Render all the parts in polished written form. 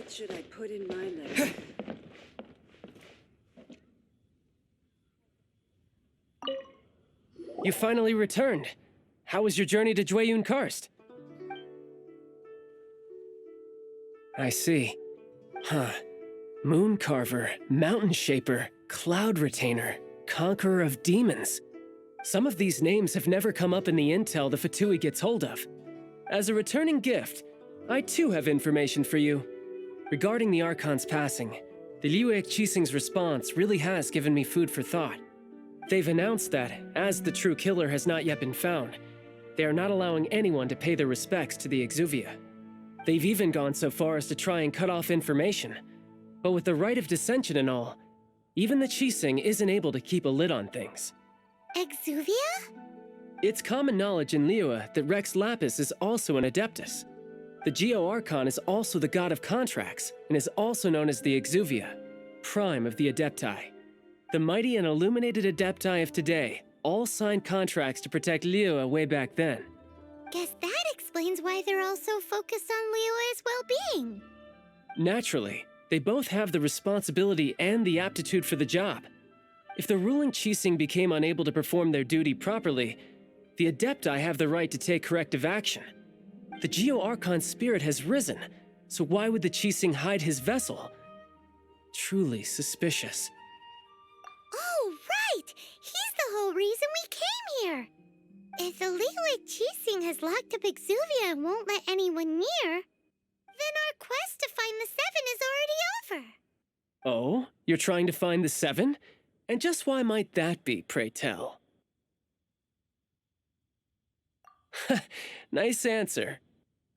What should I put in my letter? You finally returned. How was your journey to Jueyun Karst? I see. Huh. Moon Carver, Mountain Shaper, Cloud Retainer, Conqueror of Demons. Some of these names have never come up in the intel the Fatui gets hold of. As a returning gift, I too have information for you. Regarding the Archon's passing, the Liuek Qixing's response really has given me food for thought. They've announced that, as the true killer has not yet been found, they are not allowing anyone to pay their respects to the Exuvia. They've even gone so far as to try and cut off information. But with the right of dissension and all, even the Qixing isn't able to keep a lid on things. Exuvia? It's common knowledge in Liyue that Rex Lapis is also an Adeptus. The Geo-Archon is also the god of contracts, and is also known as the Exuvia, prime of the Adepti. The mighty and illuminated Adepti of today all signed contracts to protect Liyue way back then. Guess that explains why they're all so focused on Liyue's well-being. Naturally, they both have the responsibility and the aptitude for the job. If the ruling Qixing became unable to perform their duty properly, the Adepti have the right to take corrective action. The Geo-Archon's spirit has risen, so why would the Qixing hide his vessel? Truly suspicious. Oh, right! He's the whole reason we came here! If the Liyue Qixing has locked up Exuvia and won't let anyone near, then our quest to find the Seven is already over. Oh, you're trying to find the Seven? And just why might that be, pray tell? Nice answer.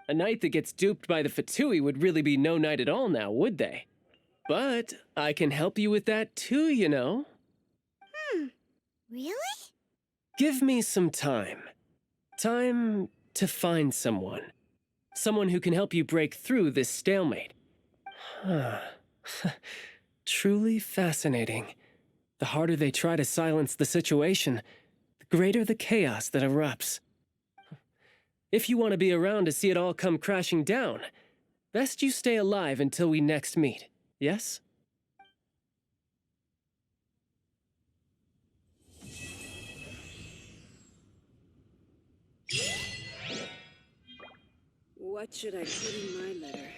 A knight that gets duped by the Fatui would really be no knight at all now, would they? But I can help you with that too, you know. Really? Give me some time. Time to find someone. Someone who can help you break through this stalemate. Truly fascinating. The harder they try to silence the situation, the greater the chaos that erupts. If you want to be around to see it all come crashing down, best you stay alive until we next meet, yes? What should I put in my letter?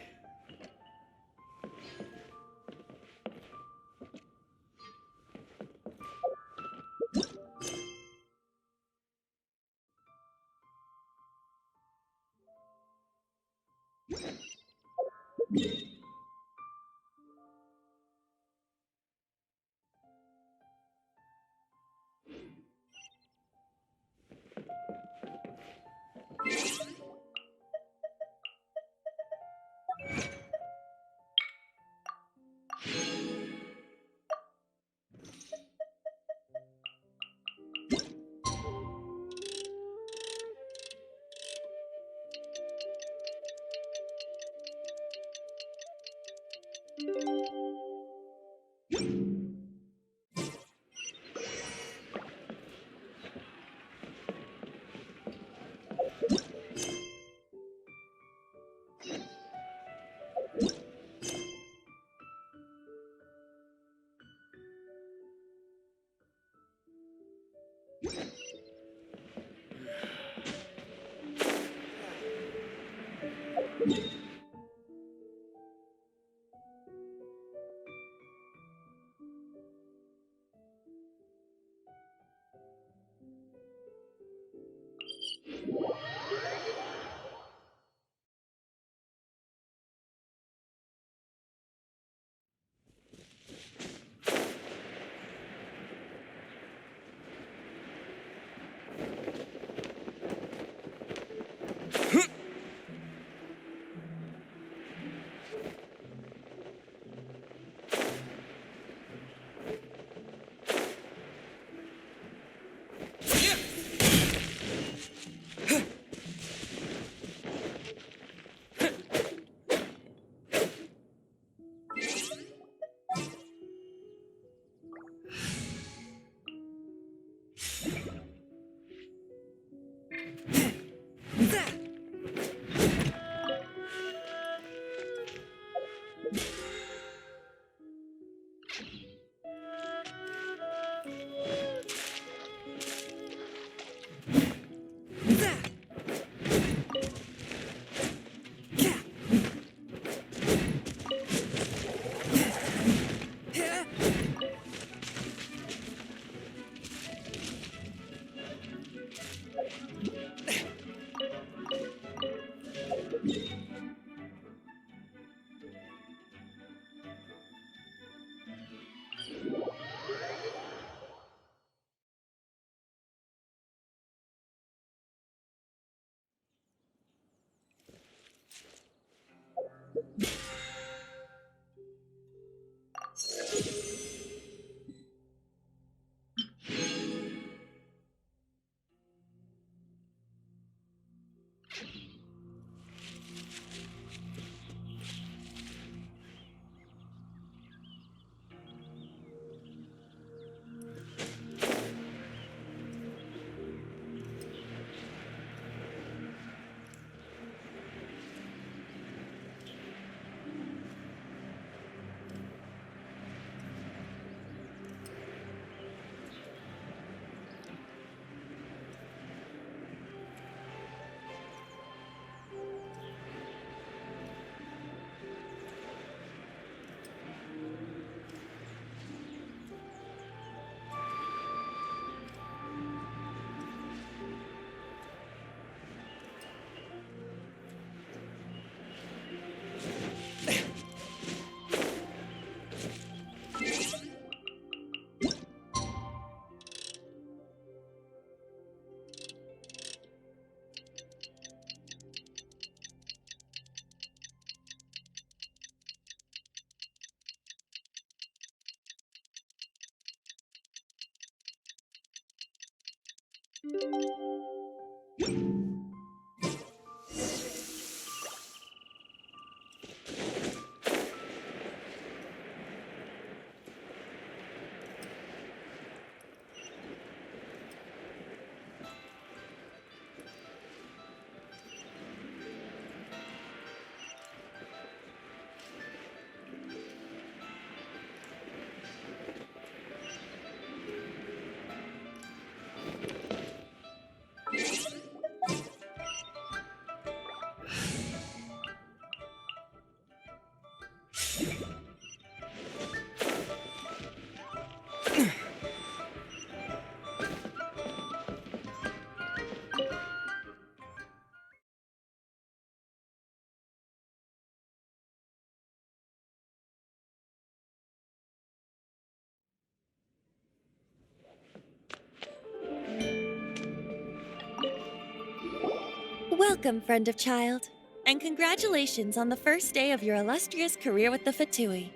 Welcome, friend of child, and congratulations on the first day of your illustrious career with the Fatui.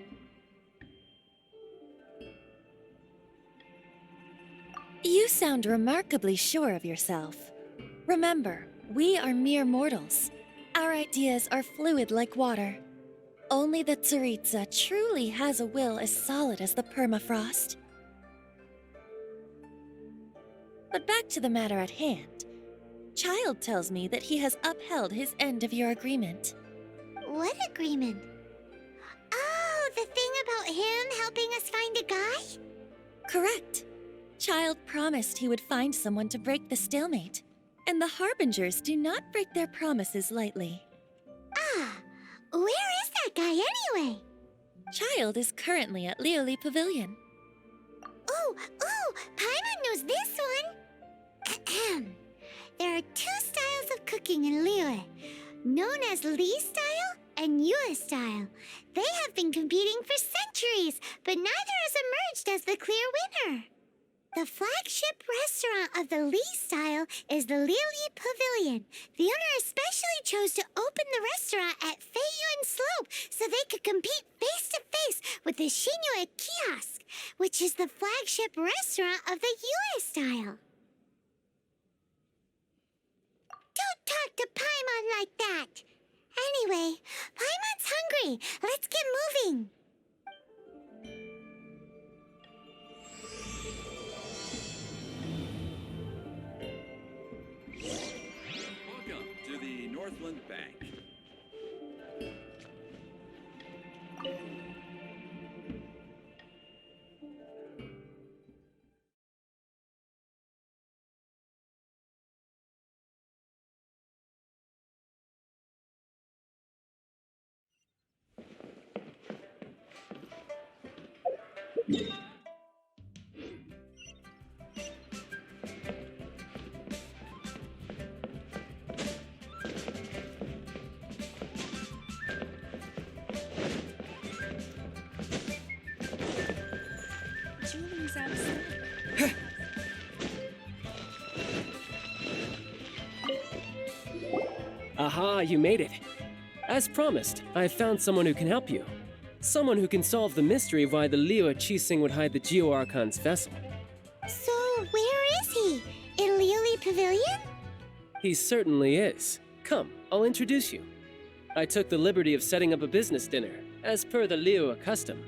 You sound remarkably sure of yourself. Remember, we are mere mortals. Our ideas are fluid like water. Only the Tsaritsa truly has a will as solid as the permafrost. But back to the matter at hand. Child tells me that he has upheld his end of your agreement. What agreement? Oh, the thing about him helping us find a guy? Correct. Child promised he would find someone to break the stalemate, and the Harbingers do not break their promises lightly. Ah, where is that guy anyway? Child is currently at Lioli Pavilion. Oh, Paimon knows this one. There are two styles of cooking in Liyue, known as Li style and Yue style. They have been competing for centuries, but neither has emerged as the clear winner. The flagship restaurant of the Li style is the Lioli Pavilion. The owner especially chose to open the restaurant at Feiyuan Slope so they could compete face-to-face with the Shinue Kiosk, which is the flagship restaurant of the Yue style. Don't talk to Paimon like that. Anyway, Paimon's hungry. Let's get moving. Welcome to the Northland Bank. Julie's outside. Aha, you made it. As promised, I've found someone who can help you. Someone who can solve the mystery of why the Liyue Qixing would hide the Geo-Archon's vessel. So, where is he? In Lioli Pavilion? He certainly is. Come, I'll introduce you. I took the liberty of setting up a business dinner, as per the Liyue custom.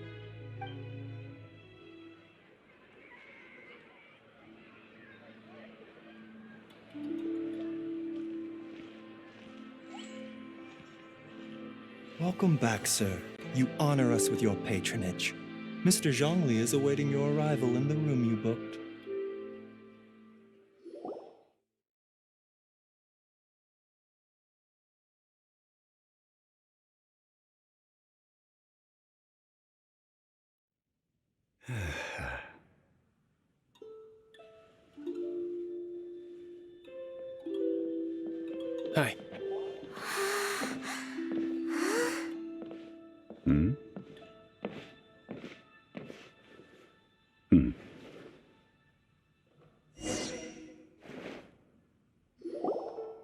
Welcome back, sir. You honor us with your patronage. Mr. Zhongli is awaiting your arrival in the room you booked. Hi.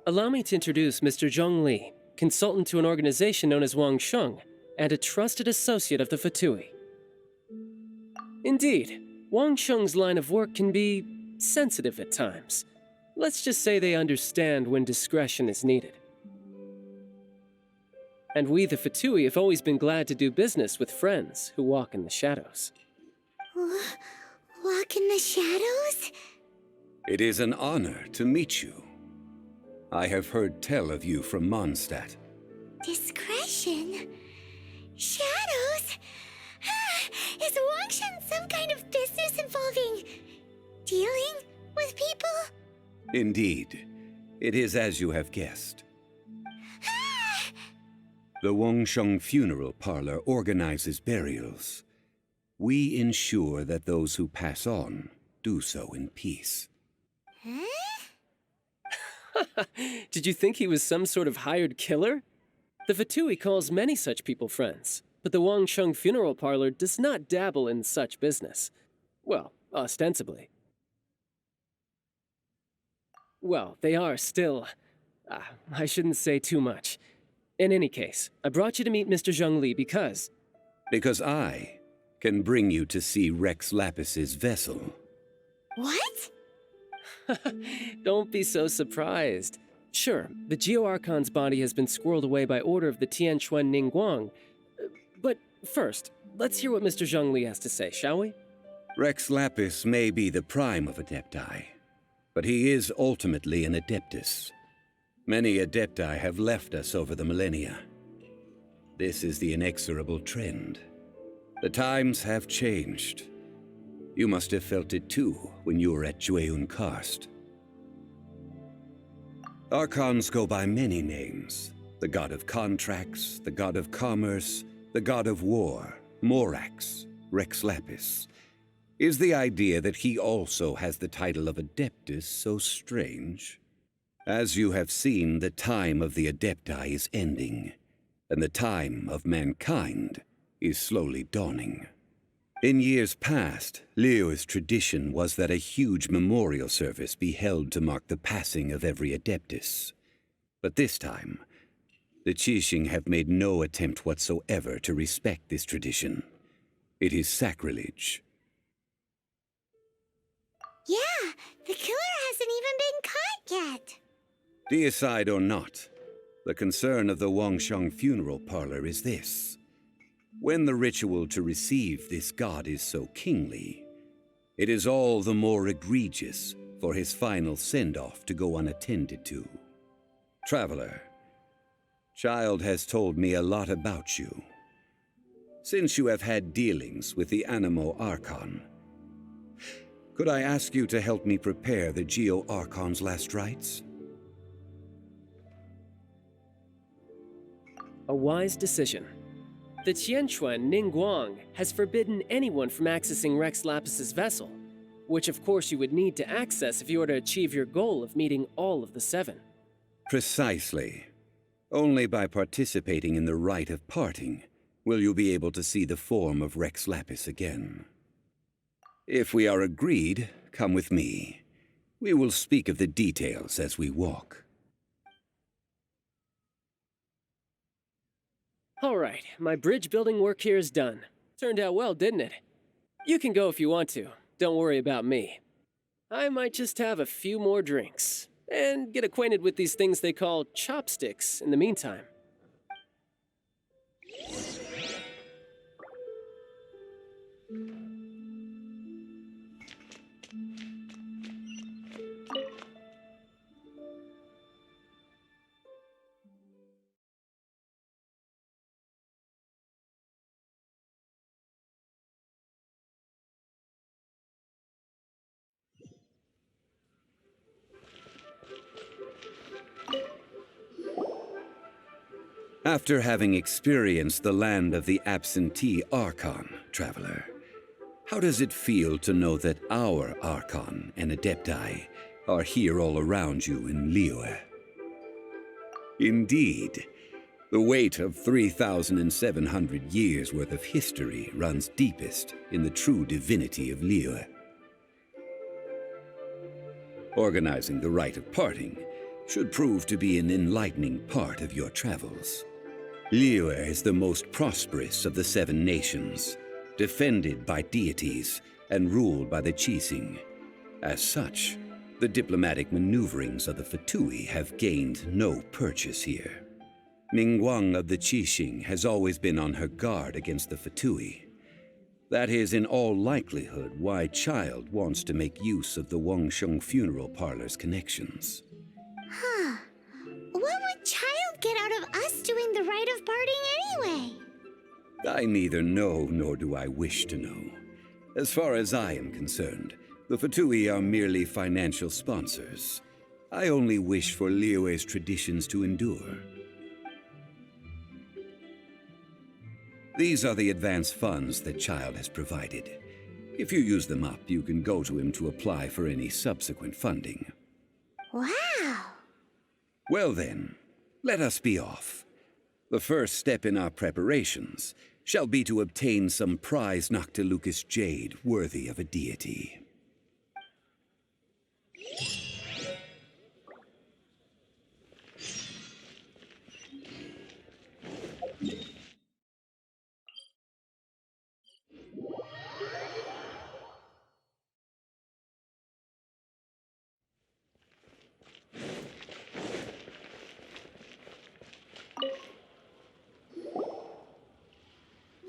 Allow me to introduce Mr. Zhong Li, consultant to an organization known as Wang Sheng, and a trusted associate of the Fatui. Indeed, Wang Sheng's line of work can be sensitive at times. Let's just say they understand when discretion is needed. And we, the Fatui, have always been glad to do business with friends who walk in the shadows. Walk in the shadows? It is an honor to meet you. I have heard tell of you from Mondstadt. Discretion? Shadows? Is Wangshan some kind of business involving dealing with people? Indeed, it is as you have guessed. The Wangsheng Funeral Parlor organizes burials. We ensure that those who pass on do so in peace. Did you think he was some sort of hired killer? The Fatui calls many such people friends, but the Wangsheng Funeral Parlor does not dabble in such business. Well, ostensibly. Well, they are still... I shouldn't say too much. In any case, I brought you to meet Mr. Zhongli because... Because I can bring you to see Rex Lapis's vessel. What? Don't be so surprised. Sure, the Geo-Archon's body has been squirreled away by order of the Tianquan Ningguang. But first, let's hear what Mr. Zhongli has to say, shall we? Rex Lapis may be the prime of Adepti, but he is ultimately an Adeptus. Many Adepti have left us over the millennia. This is the inexorable trend. The times have changed. You must have felt it too when you were at Jueyun Karst. Archons go by many names. The god of contracts, the god of commerce, the god of war, Morax, Rex Lapis. Is the idea that he also has the title of Adeptus so strange? As you have seen, the time of the Adepti is ending, and the time of mankind is slowly dawning. In years past, Liyue's tradition was that a huge memorial service be held to mark the passing of every Adeptus. But this time, the Qixing have made no attempt whatsoever to respect this tradition. It is sacrilege. Yeah, the killer hasn't even been caught yet. Deicide or not, the concern of the Wangsheng Funeral Parlor is this. When the ritual to receive this god is so kingly, it is all the more egregious for his final send-off to go unattended to. Traveler, Child has told me a lot about you. Since you have had dealings with the Animo Archon, could I ask you to help me prepare the Geo-Archon's last rites? A wise decision. The Tianquan Ningguang has forbidden anyone from accessing Rex Lapis's vessel, which of course you would need to access if you were to achieve your goal of meeting all of the seven. Precisely. Only by participating in the rite of parting will you be able to see the form of Rex Lapis again. If we are agreed, come with me. We will speak of the details as we walk. All right, my bridge building work here is done. Turned out well, didn't it? You can go if you want to. Don't worry about me. I might just have a few more drinks and get acquainted with these things they call chopsticks in the meantime. After having experienced the land of the absentee Archon, Traveler, how does it feel to know that our Archon and Adepti are here all around you in Liyue? Indeed, the weight of 3,700 years' worth of history runs deepest in the true divinity of Liyue. Organizing the rite of parting should prove to be an enlightening part of your travels. Liyue is the most prosperous of the 7 nations, defended by deities and ruled by the Qixing. As such, The diplomatic maneuverings of the Fatui have gained no purchase here. Ningguang of the Qixing has always been on her guard against the Fatui. That is in all likelihood why Child wants to make use of the Wangsheng funeral parlor's connections. Huh. What would Child get out of us doing the rite of parting anyway? I neither know nor do I wish to know. As far as I am concerned, the Fatui are merely financial sponsors. I only wish for Liyue's traditions to endure. These are the advance funds that Child has provided. If you use them up, you can go to him to apply for any subsequent funding. Wow. Well then, let us be off. The first step in our preparations shall be to obtain some prized Noctilucous jade worthy of a deity.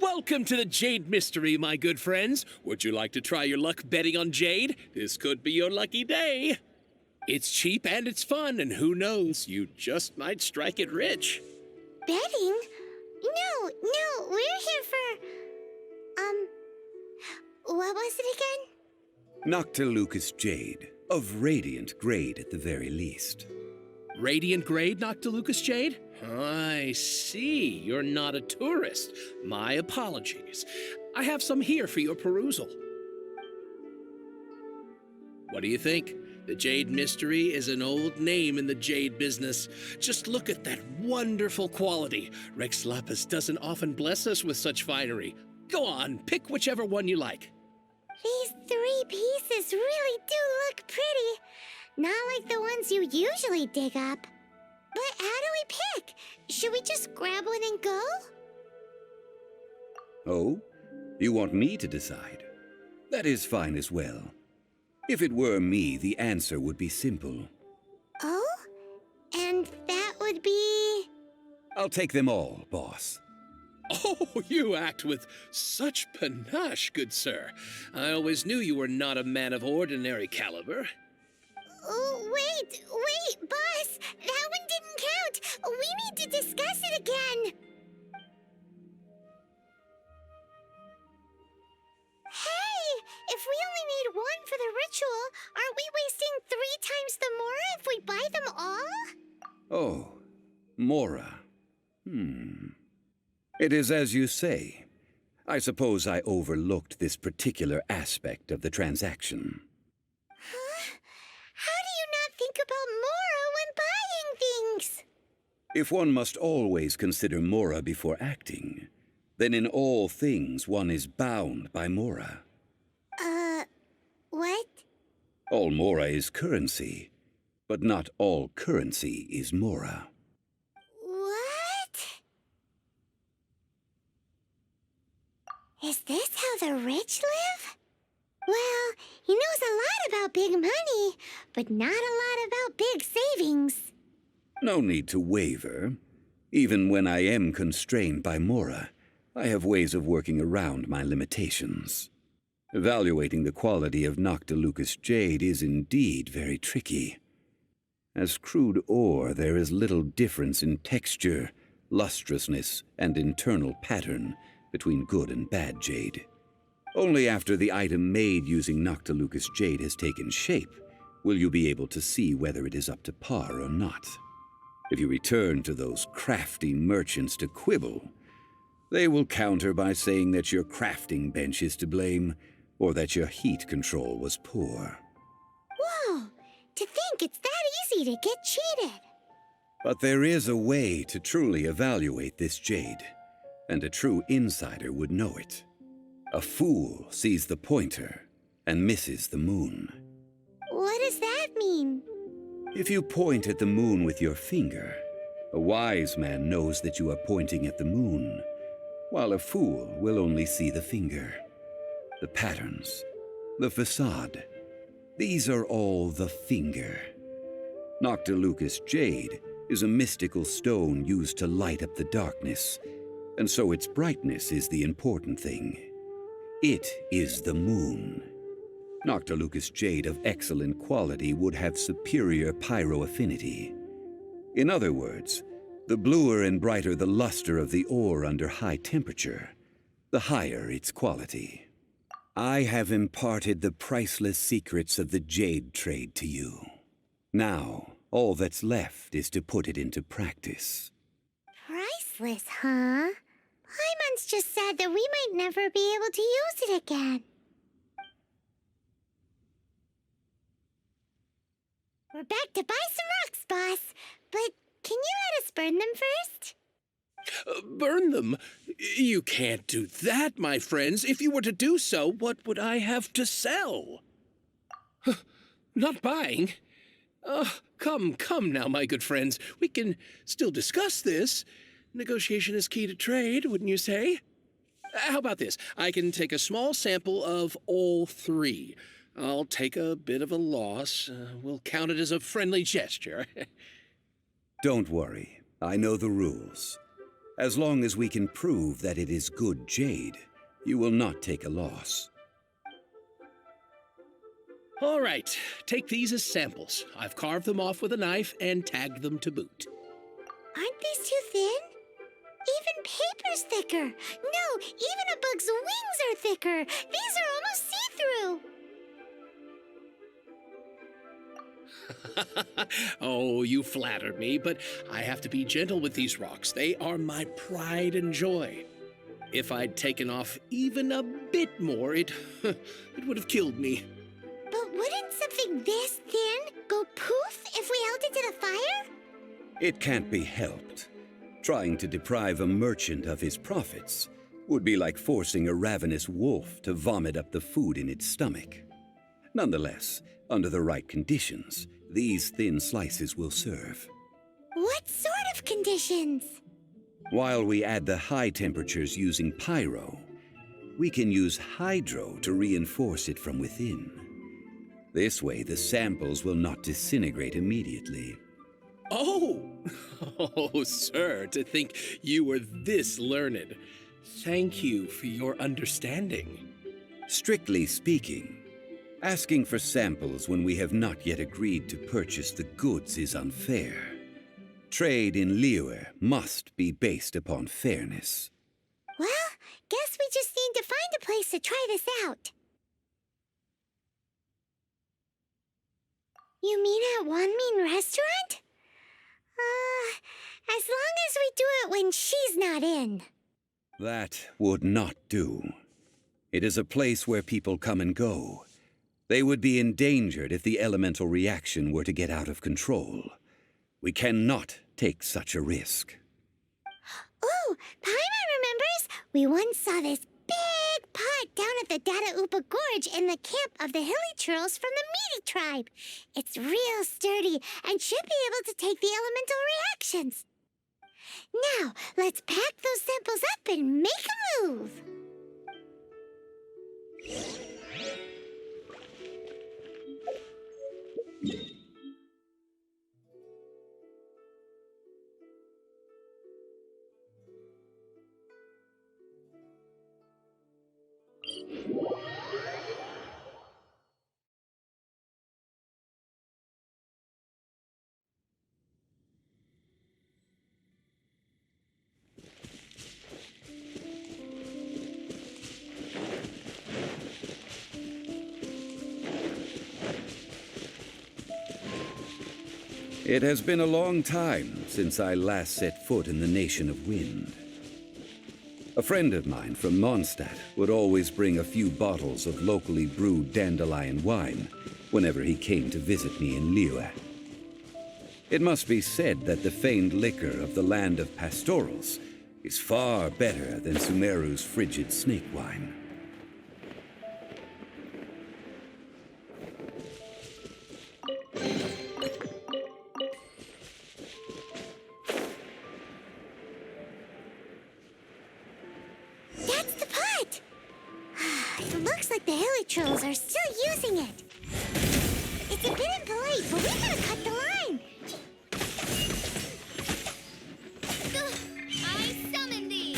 Welcome to the Jade Mystery, my good friends. Would you like to try your luck betting on Jade? This could be your lucky day. It's cheap and it's fun, and who knows, you just might strike it rich. Betting? No, we're here for... what was it again? Noctilucous jade, of radiant grade at the very least. Radiant grade, Noctilucous Jade? I see. You're not a tourist. My apologies. I have some here for your perusal. What do you think? The Jade Mystery is an old name in the jade business. Just look at that wonderful quality. Rex Lapis doesn't often bless us with such finery. Go on, pick whichever one you like. These 3 pieces really do look pretty. Not like the ones you usually dig up. But how do we pick? Should we just grab one and go? Oh? You want me to decide? That is fine as well. If it were me, the answer would be simple. Oh? And that would be... I'll take them all, boss. Oh, you act with such panache, good sir. I always knew you were not a man of ordinary caliber. Oh, wait, boss! That one didn't count! We need to discuss it again! Hey! If we only need one for the ritual, aren't we wasting 3 times the Mora if we buy them all? Oh, Mora. It is as you say. I suppose I overlooked this particular aspect of the transaction. Huh? How do you not think about Mora when buying things? If one must always consider Mora before acting, then in all things one is bound by Mora. What? All Mora is currency, but not all currency is Mora. What? Is this how the rich live? Well, he knows a lot about big money, but not a lot about big savings. No need to waver. Even when I am constrained by Mora, I have ways of working around my limitations. Evaluating the quality of Noctilucous jade is indeed very tricky. As crude ore, there is little difference in texture, lustrousness, and internal pattern between good and bad jade. Only after the item made using Noctilucous jade has taken shape will you be able to see whether it is up to par or not. If you return to those crafty merchants to quibble, they will counter by saying that your crafting bench is to blame, or that your heat control was poor. Whoa! To think it's that easy to get cheated! But there is a way to truly evaluate this jade, and a true insider would know it. A fool sees the pointer and misses the moon. What does that mean? If you point at the moon with your finger, a wise man knows that you are pointing at the moon, while a fool will only see the finger, the patterns, the facade, These are all the finger. Noctilucous jade is a mystical stone used to light up the darkness, and so its brightness is the important thing. It is the moon. Noctilucous jade of excellent quality would have superior pyro-affinity. In other words, the bluer and brighter the luster of the ore under high temperature, the higher its quality. I have imparted the priceless secrets of the jade trade to you. Now, all that's left is to put it into practice. Priceless, huh? Paimon's just said that we might never be able to use it again. We're back to buy some rocks, boss. But can you let us burn them first? Burn them? You can't do that, my friends. If you were to do so, what would I have to sell? Not buying? Come now, my good friends. We can still discuss this. Negotiation is key to trade, wouldn't you say? How about this? I can take a small sample of all three. I'll take a bit of a loss. We'll count it as a friendly gesture. Don't worry. I know the rules. As long as we can prove that it is good jade, you will not take a loss. All right, take these as samples. I've carved them off with a knife and tagged them to boot. Aren't these too thin? Even paper's thicker. No, even a bug's wings are thicker. These are almost see-through. Oh, you flatter me, but I have to be gentle with these rocks. They are my pride and joy. If I'd taken off even a bit more, it would have killed me. But wouldn't something this thin go poof if we held it to the fire? It can't be helped. Trying to deprive a merchant of his profits would be like forcing a ravenous wolf to vomit up the food in its stomach. Nonetheless, under the right conditions, these thin slices will serve. What sort of conditions? While we add the high temperatures using pyro, we can use hydro to reinforce it from within. This way, the samples will not disintegrate immediately. Oh, sir, to think you were this learned. Thank you for your understanding. Strictly speaking, asking for samples when we have not yet agreed to purchase the goods is unfair. Trade in Liyue must be based upon fairness. Well, guess we just need to find a place to try this out. You mean at Wanmin Restaurant? As long as we do it when she's not in. That would not do. It is a place where people come and go. They would be endangered if the elemental reaction were to get out of control. We cannot take such a risk. Oh, Paimon remembers we once saw this big pot down at the Dada Upa Gorge in the camp of the hilly churls from the Meaty tribe. It's real sturdy and should be able to take the elemental reactions. Now, let's pack those samples up and make a move. It has been a long time since I last set foot in the Nation of Wind. A friend of mine from Mondstadt would always bring a few bottles of locally brewed dandelion wine whenever he came to visit me in Liyue. It must be said that the famed liquor of the land of pastorals is far better than Sumeru's frigid snake wine. That's the pot! It looks like the hilly trolls are still using it. It's a bit impolite, but we gotta cut the line. I summon thee!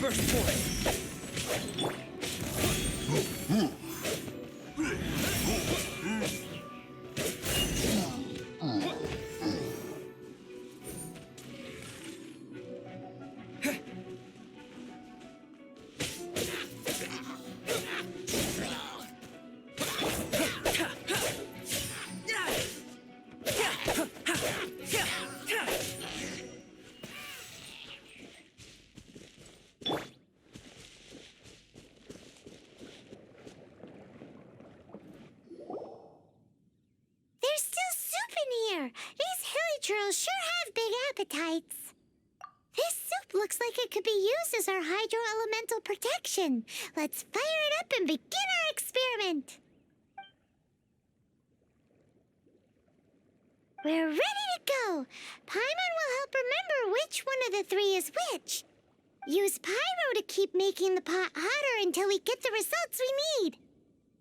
First point. There's still soup in here. These hilly churls sure have big appetites. This soup looks like it could be used as our hydro-elemental protection. Let's fire it up and begin our experiment. We're ready to go. Paimon will help remember which one of the three is which. Use Pyro to keep making the pot hotter until we get the results we need.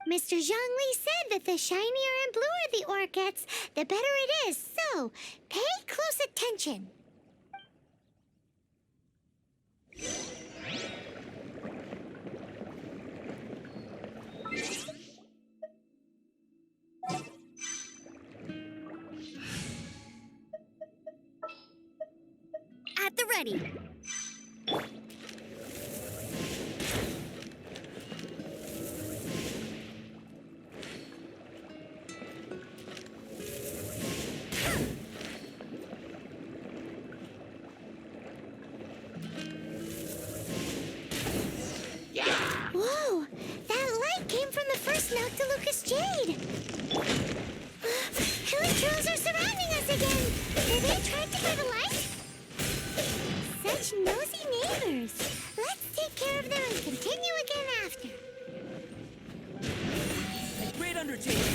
Mr. Zhongli said that the shinier and bluer the ore gets, the better it is, so pay close attention. At the ready. Whoa! That light came from the first Noctilucous Jade! Hilly trolls are surrounding us again! Are they attracted by the light? Such nosy neighbors! Let's take care of them and continue again after. Great undertaking.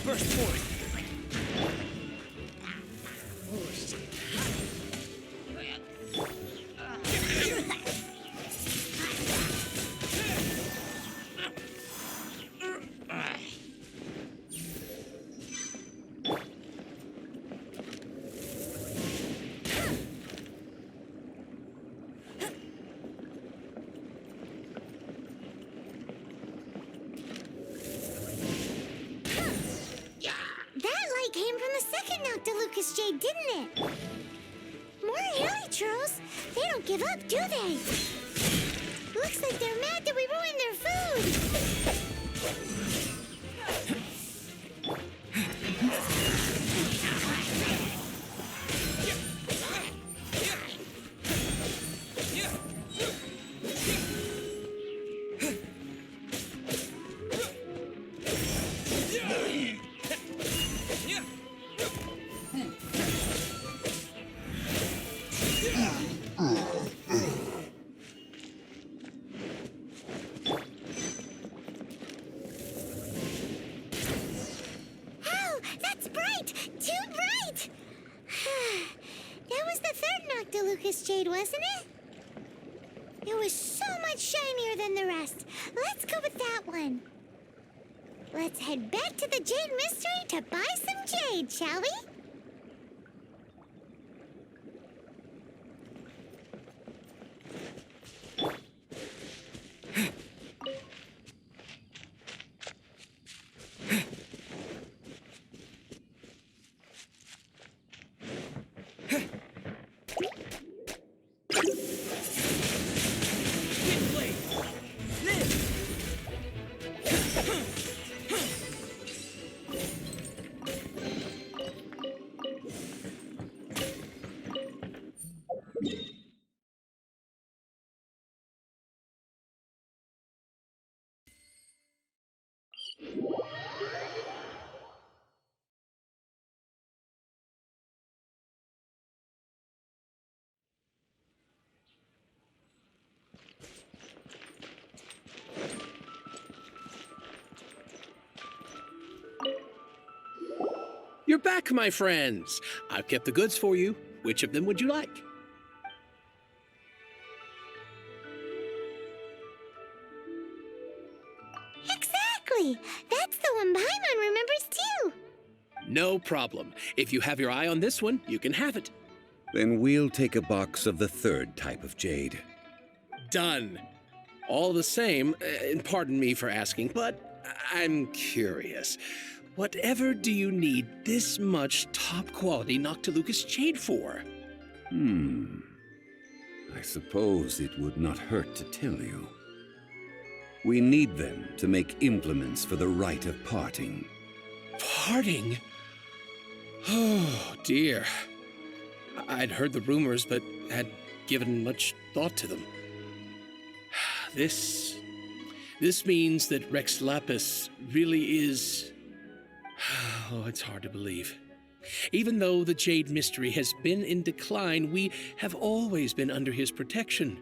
First point. Came from the second Noctilucous Jade, didn't it? More hilly churls. They don't give up, do they? Looks like they're mad that we ruined their food. Noctilucous Jade, wasn't it? It was so much shinier than the rest. Let's go with that one. Let's head back to the Jade Mystery to buy some jade, shall we? You're back, my friends. I've kept the goods for you. Which of them would you like? Exactly! That's the one Paimon remembers too! No problem. If you have your eye on this one, you can have it. Then we'll take a box of the third type of jade. Done. All the same, and pardon me for asking, but I'm curious. Whatever do you need this much top-quality Noctilucous jade for? I suppose it would not hurt to tell you. We need them to make implements for the rite of parting. Parting? Oh, dear. I'd heard the rumors, but had given much thought to them. This means that Rex Lapis really is... Oh, it's hard to believe. Even though the Jade Mystery has been in decline, we have always been under his protection.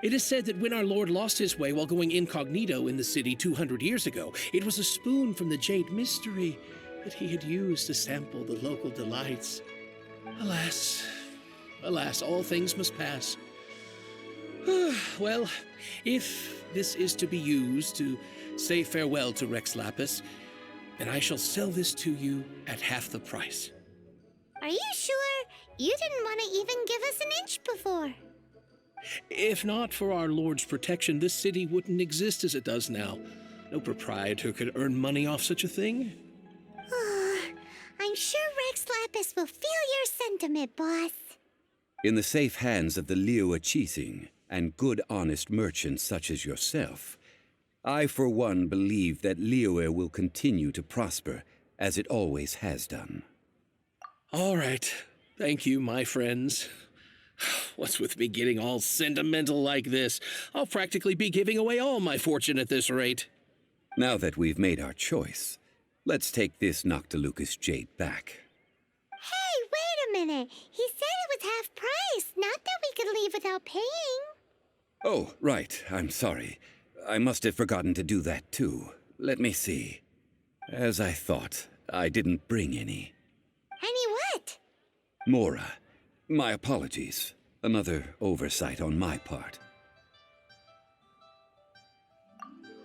It is said that when our Lord lost his way while going incognito in the city 200 years ago, it was a spoon from the Jade Mystery that he had used to sample the local delights. Alas, alas, all things must pass. Well, if this is to be used to say farewell to Rex Lapis, then I shall sell this to you at half the price. Are you sure? You didn't want to even give us an inch before. If not for our Lord's protection, this city wouldn't exist as it does now. No proprietor could earn money off such a thing. I'm sure Rex Lapis will feel your sentiment, boss. In the safe hands of the ARCHAIC and good honest merchants such as yourself, I for one believe that Liyue will continue to prosper as it always has done. All right. Thank you, my friends. What's with me getting all sentimental like this? I'll practically be giving away all my fortune at this rate. Now that we've made our choice, let's take this Noctilucous jade back. Hey, wait a minute. He said it was half price, not that we could leave without paying. Oh, right. I'm sorry. I must have forgotten to do that too. Let me see. As I thought, I didn't bring any. Any what? Mora, my apologies. Another oversight on my part.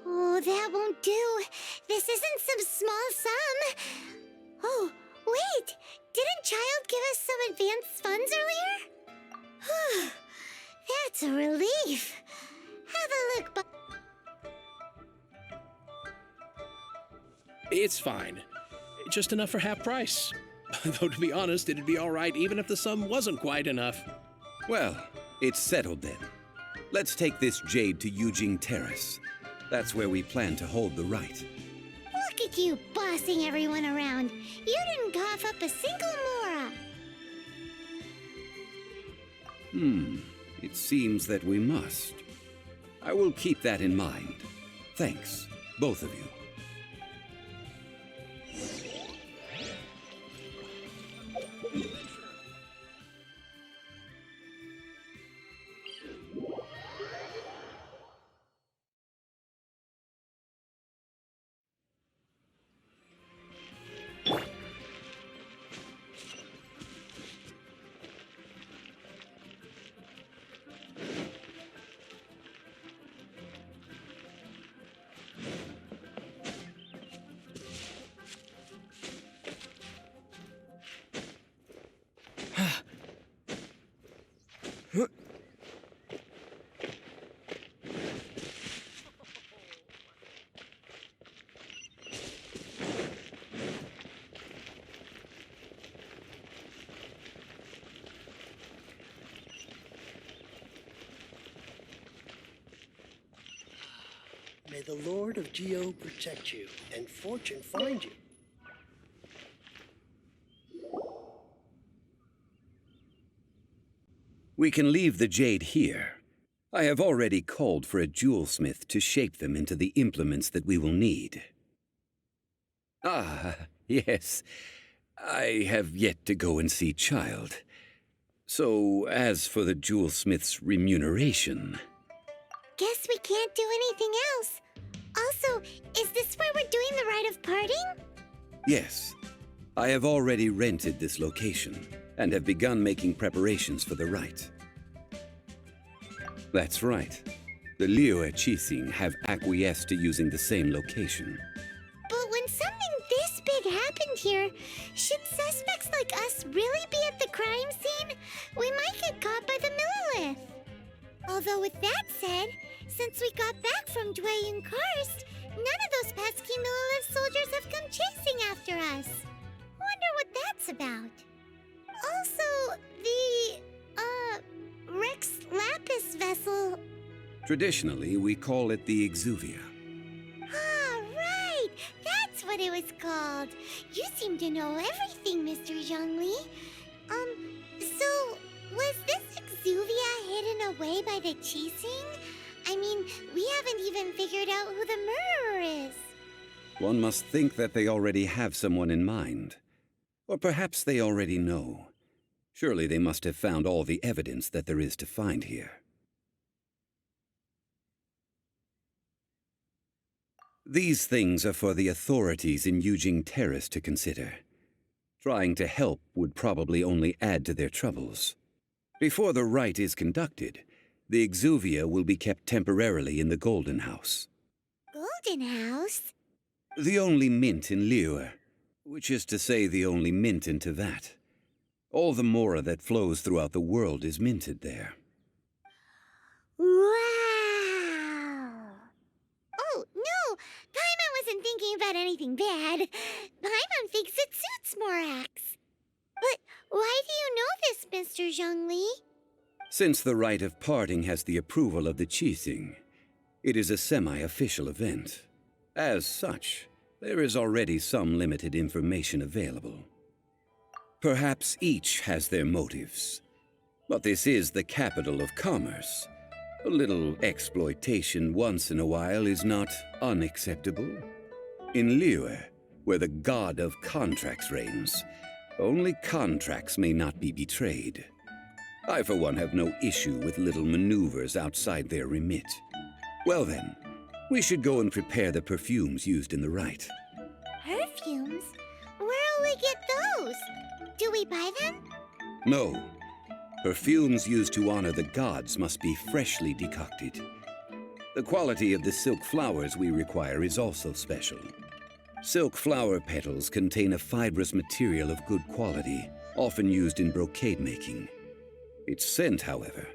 Oh, that won't do. This isn't some small sum. Oh, wait. Didn't Child give us some advanced funds earlier? That's a relief. Have a look, but It's fine. Just enough for half price. Though, to be honest, it'd be all right even if the sum wasn't quite enough. Well, it's settled then. Let's take this jade to Yujing Terrace. That's where we plan to hold the rite. look at you bossing everyone around. You didn't cough up a single Mora. It seems that we must. I will keep that in mind. Thanks, both of you. May the Lord of Geo protect you, and fortune find you. We can leave the jade here. I have already called for a jewelsmith to shape them into the implements that we will need. Ah, yes. I have yet to go and see Child. So, as for the jewelsmith's remuneration... Guess we can't do anything else. Also, is this where we're doing the rite of parting? Yes. I have already rented this location and have begun making preparations for the rite. That's right. The ARCHAIC have acquiesced to using the same location. But when something this big happened here, should suspects like us really be at the crime scene? We might get caught by the Monolith. Although with that said, since we got back from Dwayne Karst, none of those pesky Monolith soldiers have come chasing after us. Wonder what that's about. Also, the, Rex Lapis vessel. Traditionally, we call it the Exuvia. Ah, right! That's what it was called. You seem to know everything, Mr. Zhongli. So, was this Exuvia hidden away by the Qixing? I mean, we haven't even figured out who the murderer is. One must think that they already have someone in mind. Or perhaps they already know. Surely they must have found all the evidence that there is to find here. These things are for the authorities in Yujing Terrace to consider. Trying to help would probably only add to their troubles. Before the rite is conducted, the Exuvia will be kept temporarily in the Golden House. Golden House? The only mint in Liyue, which is to say the only mint in Teyvat. All the mora that flows throughout the world is minted there. Wow! Oh, no! Paimon wasn't thinking about anything bad. Paimon thinks it suits Morax. But why do you know this, Mr. Zhongli? Since the rite of parting has the approval of the Qixing, it is a semi-official event. As such, there is already some limited information available. Perhaps each has their motives. But this is the capital of commerce. A little exploitation once in a while is not unacceptable. In Liyue, where the god of contracts reigns, only contracts may not be betrayed. I, for one, have no issue with little maneuvers outside their remit. Well then, we should go and prepare the perfumes used in the rite. Perfumes? Where'll we get those? Do we buy them? No. Perfumes used to honor the gods must be freshly decocted. The quality of the silk flowers we require is also special. Silk flower petals contain a fibrous material of good quality, often used in brocade making. Its scent, however,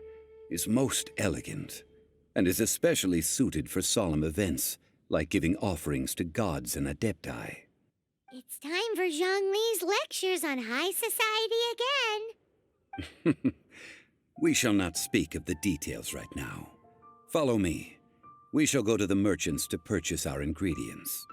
is most elegant, and is especially suited for solemn events, like giving offerings to gods and adepti. It's time for Zhongli's lectures on high society again. We shall not speak of the details right now. Follow me. We shall go to the merchants to purchase our ingredients.